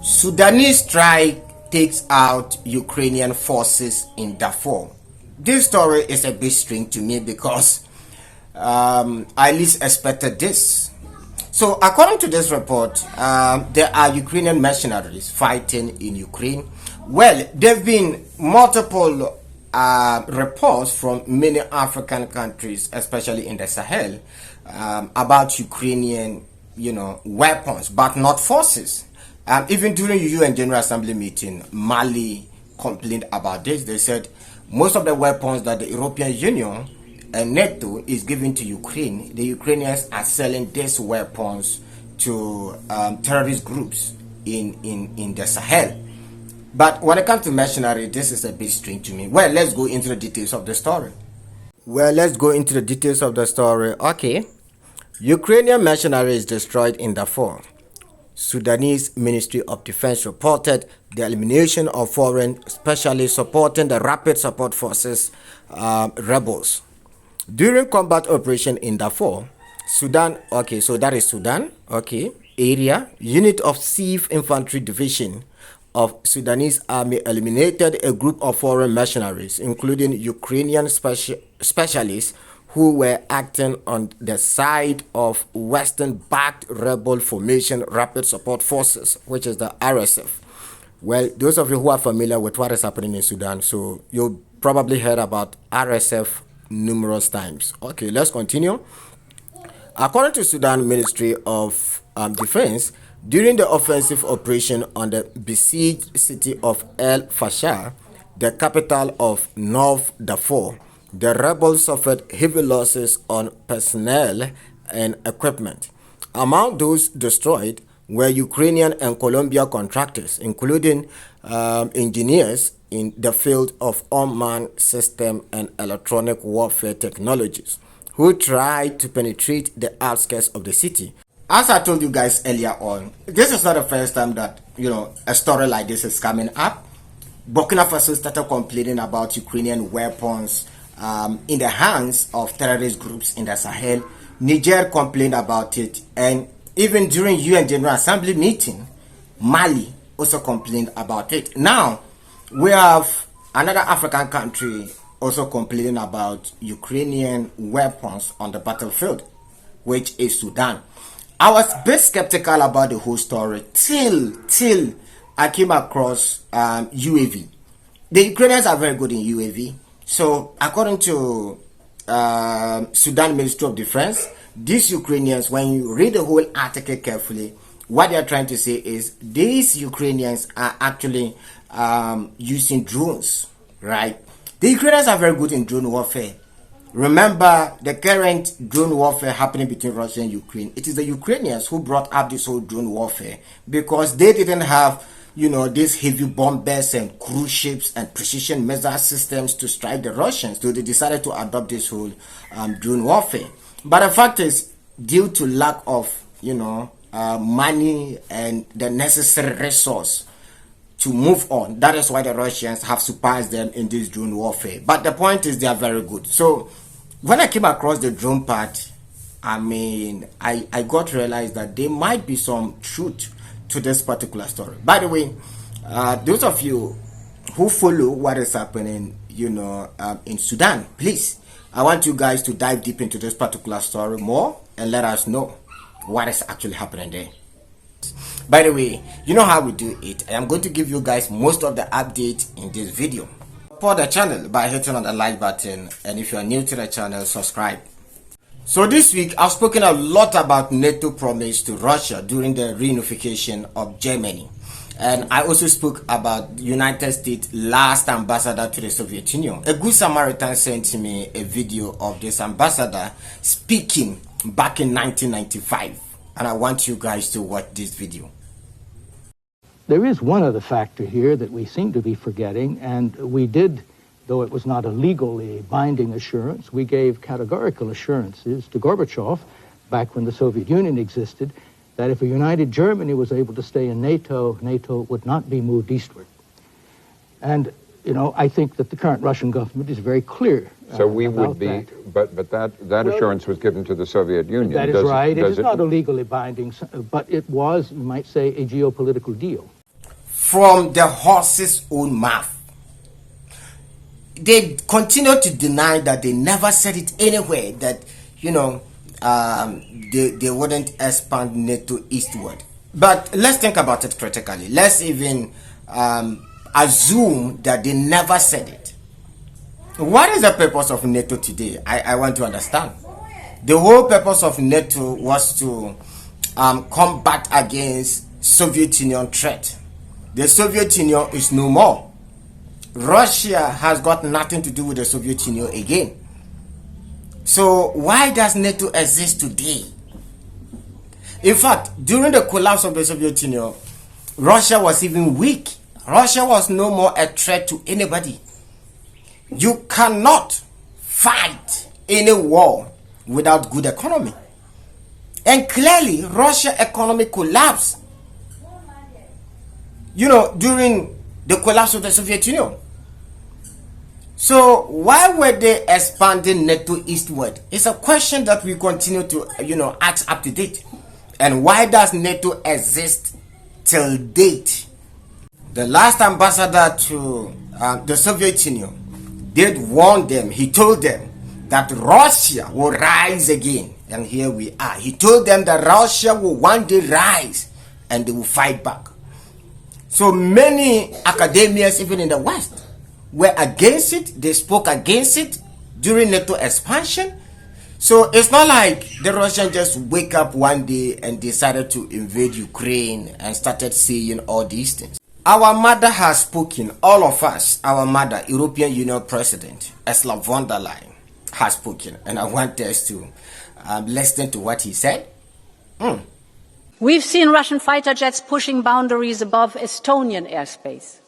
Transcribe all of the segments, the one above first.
Sudanese strike takes out Ukrainian forces in Darfur. This story is a bit strange to me because I least expected this. So according to this report, there are Ukrainian mercenaries fighting in Ukraine. Well, there have been multiple reports from many African countries, especially in the Sahel, about Ukrainian, weapons, but not forces. Even during UN General Assembly meeting, Mali complained about this. They said most of the weapons that the European Union and NATO is giving to Ukraine, the Ukrainians are selling these weapons to terrorist groups in the Sahel. But when it comes to mercenary, this is a bit strange to me. Well, let's go into the details of the story. Okay. Ukrainian mercenaries destroyed in Darfur. Sudanese Ministry of Defense reported the elimination of foreign specialists supporting the Rapid Support Forces rebels. During combat operation in Darfur, Sudan, area, unit of Sieve Infantry Division of Sudanese Army eliminated a group of foreign mercenaries, including Ukrainian specialists who were acting on the side of Western-backed rebel formation Rapid Support Forces, which is the RSF. Well, those of you who are familiar with what is happening in Sudan, so you probably heard about RSF numerous times. Okay, let's continue. According to Sudan Ministry of Defense, during the offensive operation on the besieged city of El Fasher, the capital of North Darfur, the rebels suffered heavy losses on personnel and equipment. Among those destroyed were Ukrainian and Colombian contractors, including engineers in the field of unmanned system and electronic warfare technologies, who tried to penetrate the outskirts of the city. As I told you guys earlier on, this is not the first time that a story like this is coming up. Burkina Faso started complaining about Ukrainian weapons in the hands of terrorist groups in the Sahel. Niger complained about it, and even during UN General Assembly meeting, Mali also complained about it. Now, we have another African country also complaining about Ukrainian weapons on the battlefield, which is Sudan. I was a bit skeptical about the whole story till I came across UAV. The Ukrainians are very good in UAV. So, according to Sudan Ministry of Defense, these Ukrainians, when you read the whole article carefully, what they are trying to say is these Ukrainians are actually using drones, right? The Ukrainians are very good in drone warfare. Remember the current drone warfare happening between Russia and Ukraine. It is the Ukrainians who brought up this whole drone warfare because they didn't have these heavy bombers and cruise ships and precision missile systems to strike the Russians. So they decided to adopt this whole drone warfare. But the fact is, due to lack of, money and the necessary resource to move on, that is why the Russians have surpassed them in this drone warfare. But the point is, they are very good. So when I came across the drone part, I got to realize that there might be some truth to this particular story. By the way, those of you who follow what is happening, in Sudan, please, I want you guys to dive deep into this particular story more and let us know what is actually happening there. By the way, you know how we do it. I am going to give you guys most of the updates in this video. Support the channel by hitting on the like button, and if you are new to the channel, subscribe. So this week, I've spoken a lot about NATO promise to Russia during the reunification of Germany. And I also spoke about the United States' last ambassador to the Soviet Union. A good Samaritan sent me a video of this ambassador speaking back in 1995. And I want you guys to watch this video. There is one other factor here that we seem to be forgetting, and we did, though it was not a legally binding assurance, we gave categorical assurances to Gorbachev back when the Soviet Union existed, that if a united Germany was able to stay in NATO, NATO would not be moved eastward. And, I think that the current Russian government is very clear. So we would be, but that assurance was given to the Soviet Union. That is right. It is not a legally binding, but it was, you might say, a geopolitical deal. from the horse's own mouth. They continue to deny that they never said it anywhere, that, they wouldn't expand NATO eastward. But let's think about it critically. Let's even assume that they never said it. What is the purpose of NATO today? I want to understand. The whole purpose of NATO was to combat against Soviet Union threat. The Soviet Union is no more. Russia has got nothing to do with the Soviet Union again. So why does NATO exist today? In fact, during the collapse of the Soviet Union, Russia was even weak. Russia was no more a threat to anybody. You cannot fight any war without good economy. And clearly, Russia's economy collapsed, during the collapse of the Soviet Union. So why were they expanding NATO eastward? It's a question that we continue to, ask up to date. And why does NATO exist till date? The last ambassador to the Soviet Union did warn them. He told them that Russia will rise again. And here we are. He told them that Russia will one day rise and they will fight back. So many academians, even in the West, were against it. They spoke against it during NATO expansion. So it's not like the Russians just wake up one day and decided to invade Ukraine and started saying all these things. Our mother has spoken, all of us. Our mother, European Union President, Ursula von der Leyen, has spoken. And I want us to listen to what he said. We've seen Russian fighter jets pushing boundaries above Estonian airspace.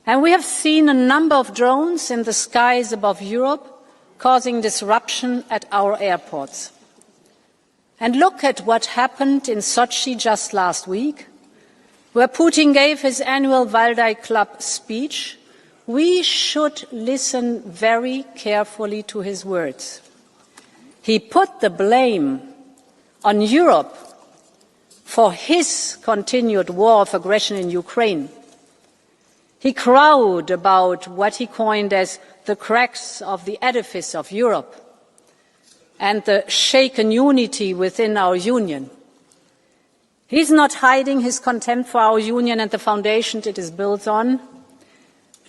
And we have seen a number of drones in the skies above Europe causing disruption at our airports. And look at what happened in Sochi just last week, where Putin gave his annual Valdai Club speech. We should listen very carefully to his words. He put the blame on Europe for his continued war of aggression in Ukraine. He crowed about what he coined as the cracks of the edifice of Europe and the shaken unity within our union. He's not hiding his contempt for our union and the foundations it is built on,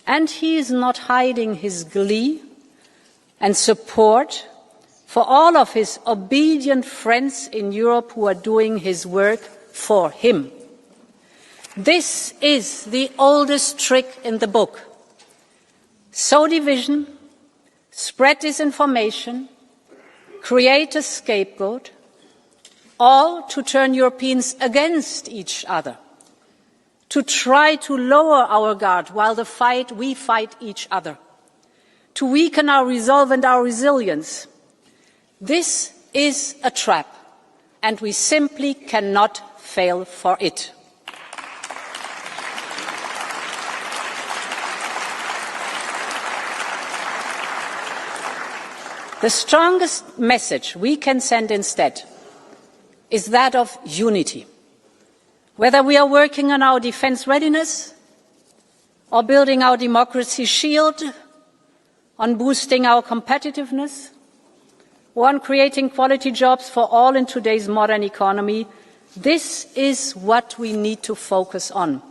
and he is not hiding his glee and support for all of his obedient friends in Europe who are doing his work for him. This is the oldest trick in the book. Sow division, spread disinformation, create a scapegoat, all to turn Europeans against each other, to try to lower our guard while we fight each other, to weaken our resolve and our resilience. This is a trap, and we simply cannot fail for it. The strongest message we can send instead is that of unity. Whether we are working on our defense readiness, or building our democracy shield, on boosting our competitiveness, or on creating quality jobs for all in today's modern economy, this is what we need to focus on.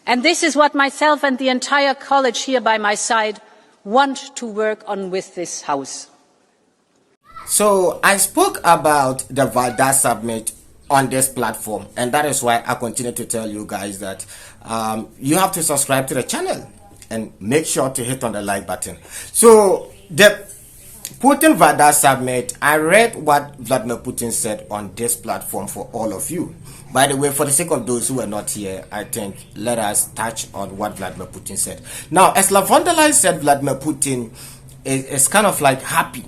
And this is what myself and the entire college here by my side want to work on with this House. So I spoke about the Valdai Summit on this platform, and that is why I continue to tell you guys that you have to subscribe to the channel and make sure to hit on the like button. So the Putin Valdai Summit, I read what Vladimir Putin said on this platform for all of you. By the way, for the sake of those who are not here, I think let us touch on what Vladimir Putin said. Now, Ursula von der Leyen said Vladimir Putin is kind of like happy.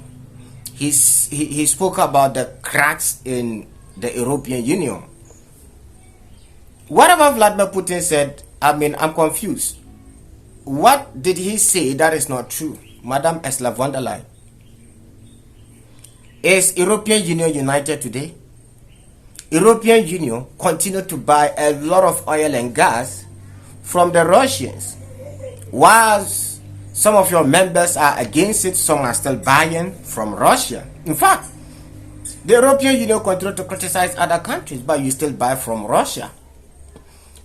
He spoke about the cracks in the European Union. Whatever Vladimir Putin said, I'm confused. What did he say that is not true? Madam Ursula von der Leyen, is European Union united today? European Union continued to buy a lot of oil and gas from the Russians. Whilst some of your members are against it, some are still buying from Russia. In fact, the European Union continued to criticize other countries, but you still buy from Russia.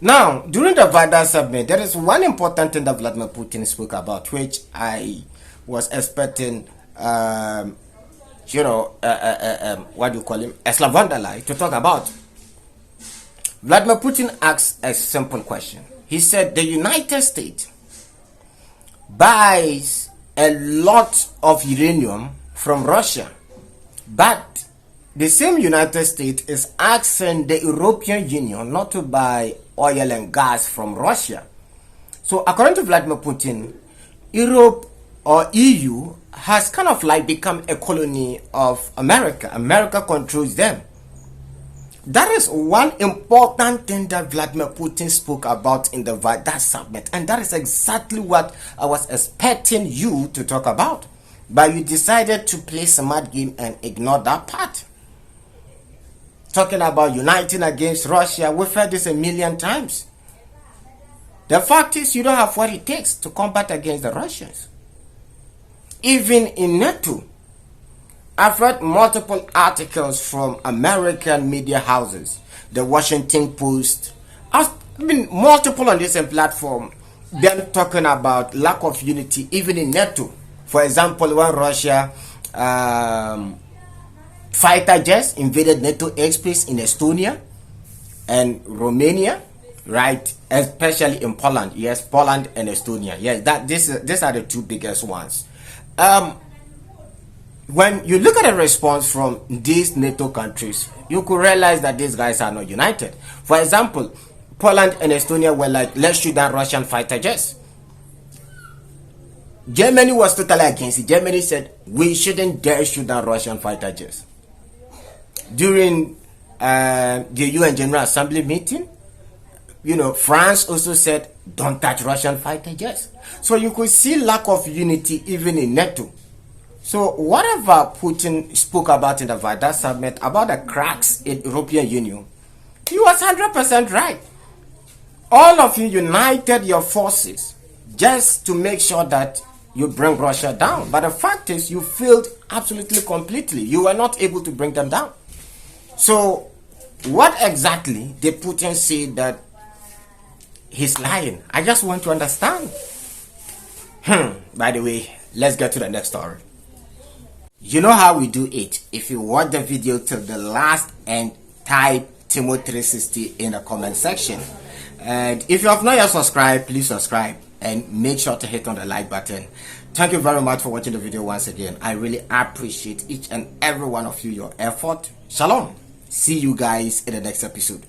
Now, during the Vada summit, there is one important thing that Vladimir Putin spoke about, which I was expecting, what do you call him, Ursula von der Leyen to talk about. Vladimir Putin asked a simple question. He said the United States buys a lot of uranium from Russia, but the same United States is asking the European Union not to buy oil and gas from Russia. So according to Vladimir Putin, Europe or EU has kind of like become a colony of America. America controls them. That is one important thing that Vladimir Putin spoke about in the Vada summit, and that is exactly what I was expecting you to talk about. But you decided to play smart game and ignore that part. Talking about uniting against Russia, we've heard this a million times. The fact is, you don't have what it takes to combat against the Russians. Even in NATO, I've read multiple articles from American media houses, the Washington Post. I've been multiple on this platform, them talking about lack of unity even in NATO. For example, when Russia fighter jets invaded NATO airspace in Estonia and Romania, right? Especially in Poland. Yes, Poland and Estonia. Yes, these are the two biggest ones. When you look at the response from these NATO countries, you could realize that these guys are not united. For example, Poland and Estonia were like, let's shoot down Russian fighter jets. Germany was totally against it. Germany said, we shouldn't dare shoot down Russian fighter jets. During the UN General Assembly meeting, France also said, don't touch Russian fighter jets. So you could see lack of unity even in NATO. So whatever Putin spoke about in the Vada summit about the cracks in European Union, he was 100% right. All of you united your forces just to make sure that you bring Russia down. But the fact is, you failed absolutely completely. You were not able to bring them down. So what exactly did Putin say that he's lying? I just want to understand. By the way, let's get to the next story. You know how we do it. If you watch the video till the last and type Timo360 in the comment section. And if you have not yet subscribed, please subscribe and make sure to hit on the like button. Thank you very much for watching the video once again. I really appreciate each and every one of you, your effort. Shalom. See you guys in the next episode.